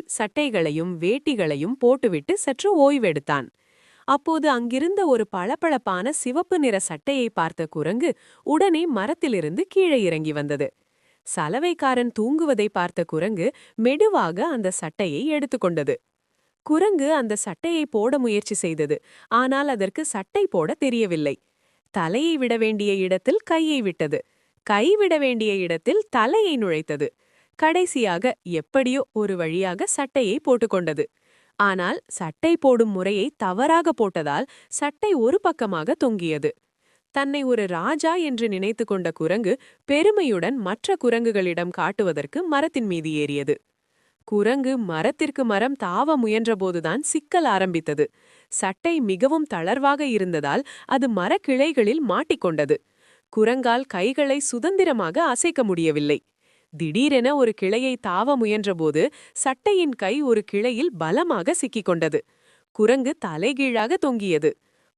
சட்டைகளையும் வேட்டிகளையும் போட்டுவிட்டு சற்று ஓய்வெடுத்தான். அப்போது அங்கிருந்த ஒரு பளபளப்பான சிவப்பு நிற சட்டையை பார்த்த குரங்கு உடனே மரத்திலிருந்து கீழே இறங்கி வந்தது. சலவைக்காரன் தூங்குவதை பார்த்த குரங்கு மெதுவாக அந்த சட்டையை எடுத்துக்கொண்டது. குரங்கு அந்த சட்டையை போட முயற்சி செய்தது. ஆனால் அதற்கு சட்டை போட தெரியவில்லை. தலையை விட வேண்டிய இடத்தில் கையை விட்டது. கை விட வேண்டிய இடத்தில் தலையை நுழைத்தது. கடைசியாக எப்படியோ ஒரு வழியாக சட்டையை போட்டுக்கொண்டது. ஆனால் சட்டை போடும் முறையை தவறாக போட்டதால் சட்டை ஒரு பக்கமாக தொங்கியது. தன்னை ஒரு ராஜா என்று நினைத்து கொண்ட குரங்கு பெருமையுடன் மற்ற குரங்குகளிடம் காட்டுவதற்கு மரத்தின் மீது ஏறியது. குரங்கு மரத்திற்கு மரம் தாவ முயன்றபோதுதான் சிக்கல் ஆரம்பித்தது. சட்டை மிகவும் தளர்வாக இருந்ததால் அது மரக்கிளைகளில் மாட்டிக்கொண்டது. குரங்கால் கைகளை சுதந்திரமாக அசைக்க முடியவில்லை. திடீரென ஒரு கிளையை தாவ முயன்றபோது சட்டையின் கை ஒரு கிளையில் பலமாக சிக்கிக்கொண்டது. குரங்கு தலைகீழாக தொங்கியது.